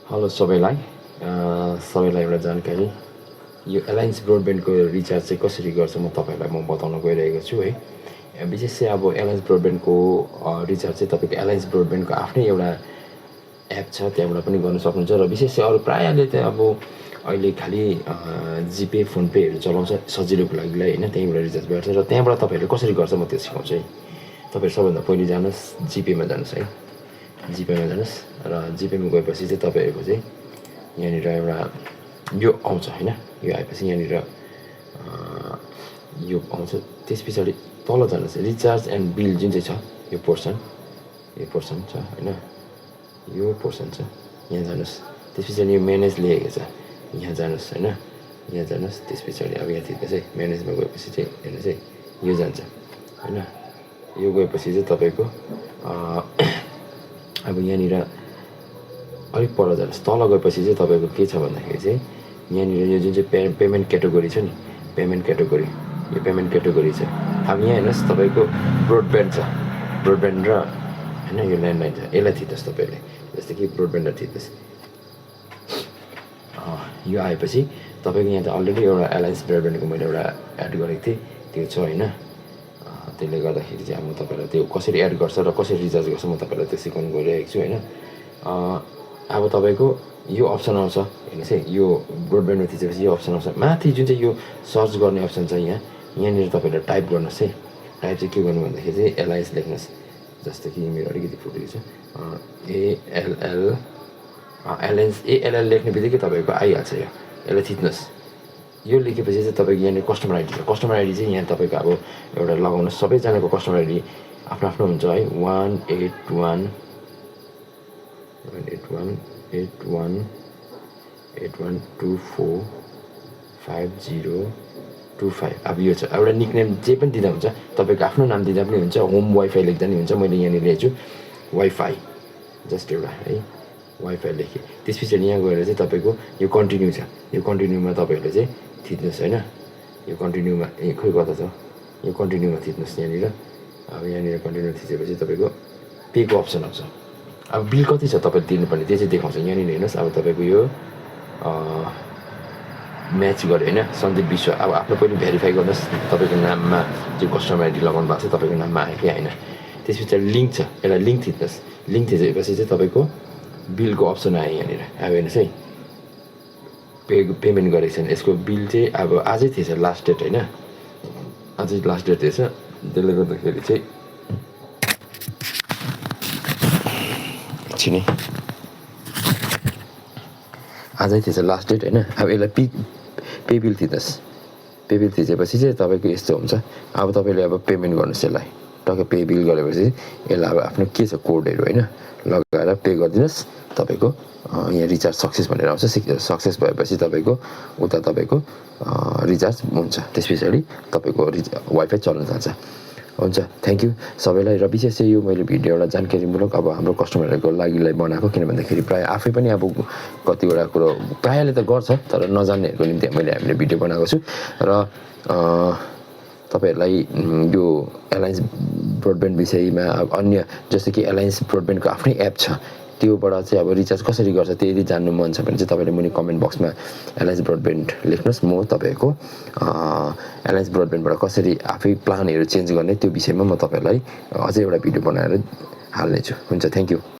Hello सबैलाई सबैलाई एउटा जानकारी यो एलायन्स ब्रोडब्यान्डको रिचार्ज चाहिँ कसरी गर्छ म तपाईँहरूलाई बताउन गइरहेको छु है। विशेष चाहिँ अब एलायन्स ब्रोडब्यान्डको रिचार्ज चाहिँ तपाईँको एलायन्स ब्रोडब्यान्डको आफ्नै एउटा एप छ, त्यहाँबाट पनि गर्न सक्नुहुन्छ। र विशेष चाहिँ अरू प्रायःले चाहिँ अब अहिले खालि जिपे फोनपेहरू चलाउँछ सजिलोको लागिलाई होइन, त्यहीँबाट रिचार्ज गर्छ। र त्यहाँबाट तपाईँहरूले कसरी गर्छ म त्यो सिकाउँछु है। तपाईँहरू सबभन्दा पहिले जानुहोस् जिपेमा जानुहोस् है, जिपेमा जानुहोस् र जिपेमा गएपछि चाहिँ तपाईँहरूको चाहिँ यहाँनिर एउटा यो आउँछ होइन, यो आएपछि यहाँनिर यो आउँछ। त्यस पछाडि तल जानुहोस् रिचार्ज एन्ड बिल जुन चाहिँ छ यो पोर्सन छ होइन, यो पोर्सन छ यहाँ जानुहोस्। त्यस पछाडि यो म्यानेज लेखेको छ यहाँ जानुहोस् होइन, यहाँ जानुहोस्। त्यस पछाडि अब यहाँ थिच्नुहोस् है, म्यानेजमा गएपछि चाहिँ हेर्नुहोस् है यो जान्छ होइन। यो गएपछि चाहिँ तपाईँको अब यहाँनिर अलिक पर जानुहोस्, तल गएपछि चाहिँ तपाईँको के छ भन्दाखेरि चाहिँ यहाँनिर यो जुन चाहिँ पेमेन्ट क्याटेगोरी छ नि, पेमेन्ट क्याटेगोरी, यो पेमेन्ट क्याटेगोरी छ। अब यहाँ हेर्नुहोस् तपाईँको ब्रोडब्यान्ड छ, ब्रोडब्यान्ड र होइन यो ल्यान्डलाइन छ, यसलाई थिच्नुहोस् तपाईँले। जस्तै कि ब्रोडब्यान्डलाई थिच्नुहोस्। यो आएपछि तपाईँको यहाँ त अलरेडी एउटा एलायन्स ब्रोडब्यान्डको मैले एउटा एड गरेको थिएँ, त्यो छ होइन। त्यसले गर्दाखेरि चाहिँ अब म तपाईँलाई त्यो कसरी एड गर्छ र कसरी रिचार्ज गर्छ म तपाईँलाई त्यो सिकाउनु गइरहेको छु होइन। अब तपाईँको यो अप्सन आउँछ हेर्नुहोस् है, यो ब्रोडब्यान्डमा थिचेपछि यो अप्सन आउँछ। माथि जुन चाहिँ यो सर्च गर्ने अप्सन छ यहाँनिर तपाईँले टाइप गर्नुहोस् है। टाइप चाहिँ के गर्नु भन्दाखेरि चाहिँ एलायन्स लेख्नुहोस्। जस्तो कि मेरो अलिकति फुटेको छ, एलायन्स एएलएल लेख्ने बित्तिकै तपाईँको आइहाल्छ यो, यसलाई थिच्नुहोस्। यो लेखेपछि चाहिँ तपाईँको यहाँनिर कस्टमर आइडी छ। कस्टमर आइडी चाहिँ यहाँ तपाईँको अब एउटा लगाउनुहोस्, सबैजनाको कस्टमर आइडी आफ्नो आफ्नो हुन्छ है। 1818181245025। अब यो छ एउटा निकनेम जे पनि दिँदा हुन्छ, तपाईँको आफ्नो नाम दिँदा पनि हुन्छ, होम वाइफाई लेख्दा पनि हुन्छ। मैले यहाँनिर लेख्छु वाइफाई, जस्ट एउटा है वाइफाई लेखेँ। त्यस पछाडि यहाँ गएर चाहिँ तपाईँको यो कन्टिन्यू छ, यो कन्टिन्यूमा तपाईँहरूले चाहिँ थिच्नुहोस् होइन। यो कन्टिन्यूमा खोइ कता छ, यो कन्टिन्यूमा थिच्नुहोस् यहाँनिर। अब यहाँनिर कन्टिन्यू थिचेपछि तपाईँको पेको अप्सन आउँछ। अब बिल कति छ तपाईँले तिर्नुपर्ने त्यो चाहिँ देखाउँछ यहाँनिर हेर्नुहोस्। अब तपाईँको यो म्याच गऱ्यो होइन, सन्दीप विश्व। अब आफ्नो पनि भेरिफाई गर्नुहोस् तपाईँको नाममा जो कस्टमर आइडी लगाउनु भएको छ तपाईँको नाममा आयो कि होइन। त्यस पछाडि लिङ्क छ, यसलाई लिङ्क थिच्नुहोस्। लिङ्क थिचेपछि चाहिँ तपाईँको बिलको अप्सन आयो यहाँनिर। अब हेर्नुहोस् है पेमेन्ट गरेको छैन, यसको बिल चाहिँ अब आजै थिएछ लास्ट डेट होइन, अझै लास्ट डेट थिएछ। त्यसले गर्दाखेरि चाहिँ एकछिन आजै थिएछ लास्ट डेट होइन। अब यसलाई पे बिल थिच्नुहोस्। पे बिल थिचेपछि चाहिँ तपाईँको यस्तो हुन्छ। अब तपाईँले अब पेमेन्ट गर्नुहोस् यसलाई, टक्कै पे बिल गरेपछि यसलाई अब आफ्नो के छ कोडहरू होइन लगाएर पे गरिदिनुहोस्। तपाईँको यहाँ रिचार्ज सक्सेस भनेर आउँछ। सक्सेस भएपछि तपाईँको उता तपाईँको रिचार्ज हुन्छ। त्यस पछाडि तपाईँको वाइफाई चल्न जान्छ। हुन्छ, थ्याङ्क यू सबैलाई। र विशेष चाहिँ यो मैले भिडियो एउटा जानकारीमूलक अब हाम्रो कस्टमरहरूको लागिलाई बनाएको, किन भन्दाखेरि प्रायः आफै पनि अब कतिवटा कुरो प्रायःले त गर्छ तर नजान्नेहरूको निम्ति हामीले भिडियो बनाएको छु। र तपाईँहरूलाई यो एलायन्स ब्रोडब्यान्ड विषयमा अब अन्य जस्तो कि एलायन्स ब्रोडब्यान्डको आफ्नै एप छ, त्योबाट चाहिँ अब रिचार्ज कसरी गर्छ त्यो यदि जान्नु मन छ भने चाहिँ तपाईँले मुनि कमेन्ट बक्समा एलायन्स ब्रोडब्यान्ड लेख्नुहोस्। म तपाईँहरूको एलायन्स ब्रोडब्यान्डबाट कसरी आफै प्लानहरू चेन्ज गर्ने त्यो विषयमा म तपाईँहरूलाई अझै एउटा भिडियो बनाएर हाल्नेछु। हुन्छ, थ्याङ्क यू।